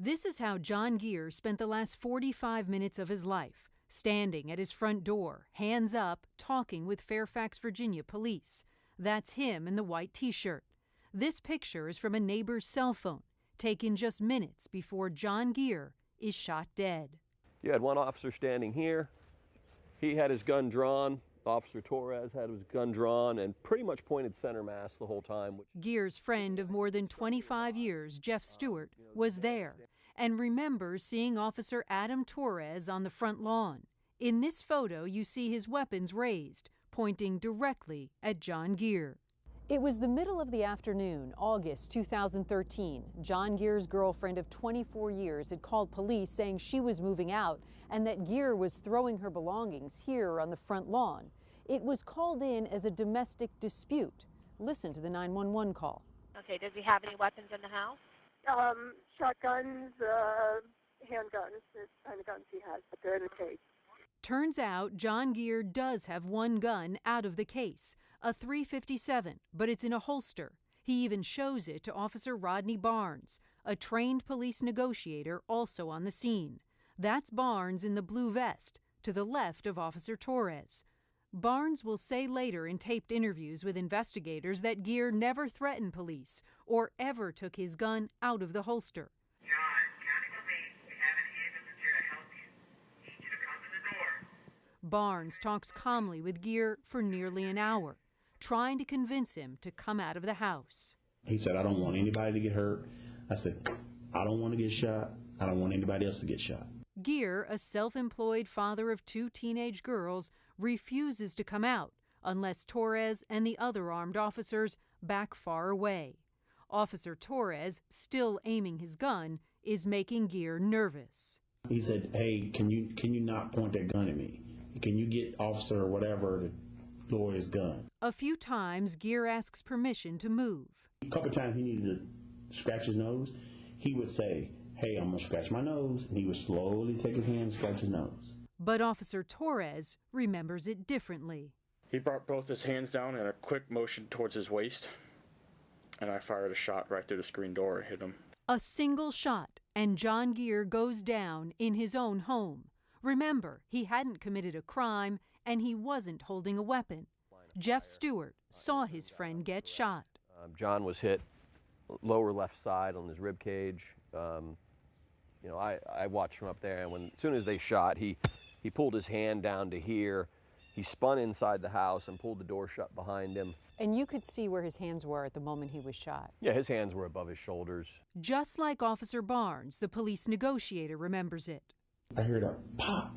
This is how John Geer spent the last 45 minutes of his life, standing at his front door, hands up, talking with Fairfax, Virginia police. That's him in the white T-shirt. This picture is from a neighbor's cell phone, taken just minutes before John Geer is shot dead. You had one officer standing here. He had his gun drawn. Officer Torres had his gun drawn and pretty much pointed center mass the whole time. Geer's friend of more than 25 years, Jeff Stewart, was there and remembers seeing Officer Adam Torres on the front lawn. In this photo, you see his weapons raised, pointing directly at John Geer. It was the middle of the afternoon, August 2013. John Geer's girlfriend of 24 years had called police saying she was moving out and that Geer was throwing her belongings here on the front lawn. It was called in as a domestic dispute. Listen to the 911 call. Okay, does he have any weapons in the house? Shotguns, handguns, the kind of guns he has, but they're in the case. Turns out John Geer does have one gun out of the case, a .357, but it's in a holster. He even shows it to Officer Rodney Barnes, a trained police negotiator also on the scene. That's Barnes in the blue vest, to the left of Officer Torres. Barnes will say later in taped interviews with investigators that Geer never threatened police or ever took his gun out of the holster. John, County Police, we have an ambulance here to help you. Need you to come to the door. Barnes talks calmly with Geer for nearly an hour, trying to convince him to come out of the house. He said, I don't want anybody to get hurt. I said, I don't want to get shot. I don't want anybody else to get shot. Geer, a self-employed father of 2 teenage girls, refuses to come out unless Torres and the other armed officers back far away. Officer Torres, still aiming his gun, is making Geer nervous. He said, hey, can you not point that gun at me? Can you get officer or whatever to lower his gun? A few times, Geer asks permission to move. A couple times he needed to scratch his nose. He would say, hey, I'm going to scratch my nose. And he would slowly take his hand and scratch his nose. But Officer Torres remembers it differently. He brought both his hands down in a quick motion towards his waist, and I fired a shot right through the screen door and hit him. A single shot, and John Geer goes down in his own home. Remember, he hadn't committed a crime, and he wasn't holding a weapon. Jeff Stewart saw his friend get shot. John was hit lower left side on his rib cage. I watched from up there, and as soon as they shot, he pulled his hand down to here. He spun inside the house and pulled the door shut behind him. And you could see where his hands were at the moment he was shot. Yeah, his hands were above his shoulders. Just like Officer Barnes, the police negotiator, remembers it. I heard a pop,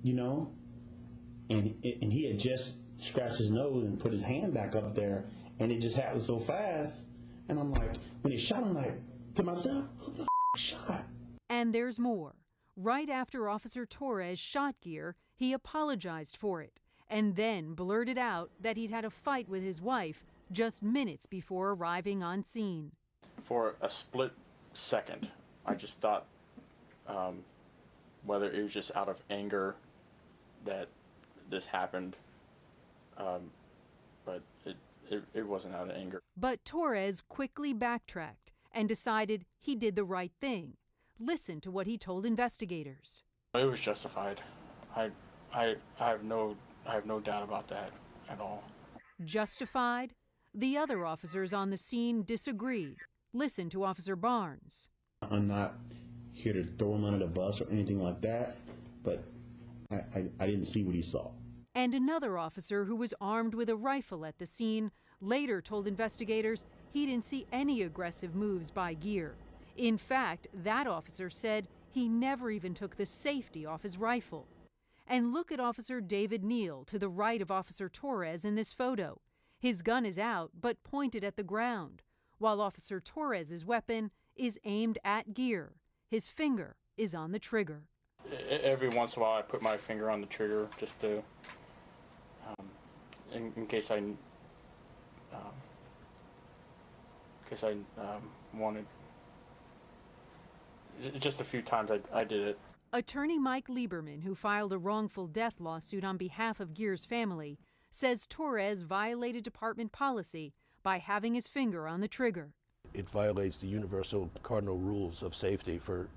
and he had just scratched his nose and put his hand back up there, and it just happened so fast. And I'm like, when he shot, I'm like, to myself, who the shot? And there's more. Right after Officer Torres shot Geer, he apologized for it and then blurted out that he'd had a fight with his wife just minutes before arriving on scene. For a split second, I just thought whether it was just out of anger that this happened, but it wasn't out of anger. But Torres quickly backtracked and decided he did the right thing. Listen to what he told investigators. It was justified. I have no doubt about that at all. Justified? The other officers on the scene disagreed. Listen to Officer Barnes. I'm not here to throw him under the bus or anything like that, but I didn't see what he saw. And another officer who was armed with a rifle at the scene later told investigators he didn't see any aggressive moves by Geer. In fact, that officer said he never even took the safety off his rifle. And look at Officer David Neal to the right of Officer Torres in this photo. His gun is out but pointed at the ground, while Officer Torres's weapon is aimed at Geer. His finger is on the trigger. Every once in a while I put my finger on the trigger just to, in case I wanted. Just a few times I did it. Attorney Mike Lieberman, who filed a wrongful death lawsuit on behalf of Geer's family, says Torres violated department policy by having his finger on the trigger. it violates the universal cardinal rules of safety for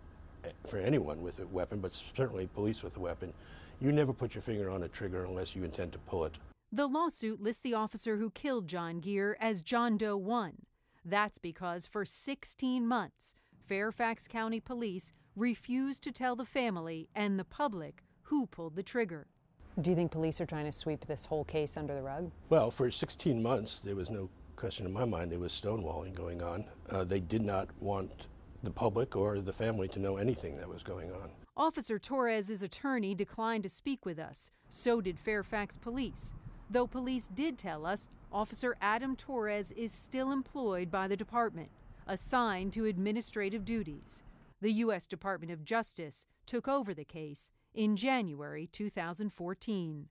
anyone with a weapon, but certainly police with a weapon. You never put your finger on a trigger unless you intend to pull it. The lawsuit lists the officer who killed John Gear as John Doe 1. That's because for 16 months, Fairfax County Police refused to tell the family and the public who pulled the trigger. Do you think police are trying to sweep this whole case under the rug? Well, for 16 months, there was no question in my mind there was stonewalling going on. They did not want the public or the family to know anything that was going on. Officer Torres's attorney declined to speak with us. So did Fairfax Police. Though police did tell us Officer Adam Torres is still employed by the department, assigned to administrative duties. The U.S. Department of Justice took over the case in January 2014.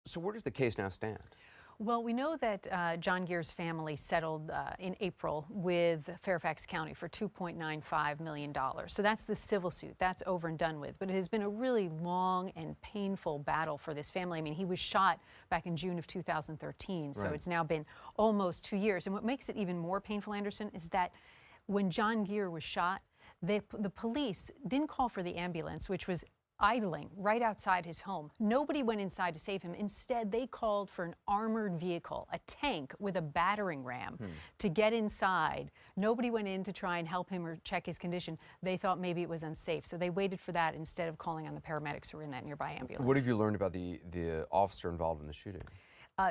So where does the case now stand? Well, we know that John Gear's family settled in April with Fairfax County for $2.95 million. So that's the civil suit. That's over and done with. But it has been a really long and painful battle for this family. I mean, he was shot back in June of 2013, so It's now been almost 2 years. And what makes it even more painful, Anderson, is that when John Gear was shot, the police didn't call for the ambulance, which was idling right outside his home. Nobody went inside to save him. Instead, they called for an armored vehicle, a tank with a battering ram, to get inside. Nobody went in to try and help him or check his condition. They thought maybe it was unsafe, so they waited for that instead of calling on the paramedics who were in that nearby ambulance. What have you learned about the officer involved in the shooting?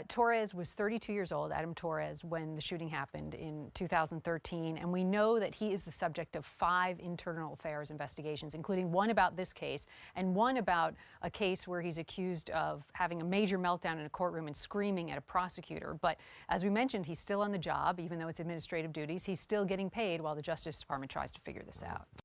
Torres was 32 years old, Adam Torres, when the shooting happened in 2013, and we know that he is the subject of 5 internal affairs investigations, including one about this case and one about a case where he's accused of having a major meltdown in a courtroom and screaming at a prosecutor. But as we mentioned, he's still on the job, even though it's administrative duties. He's still getting paid while the Justice Department tries to figure this out.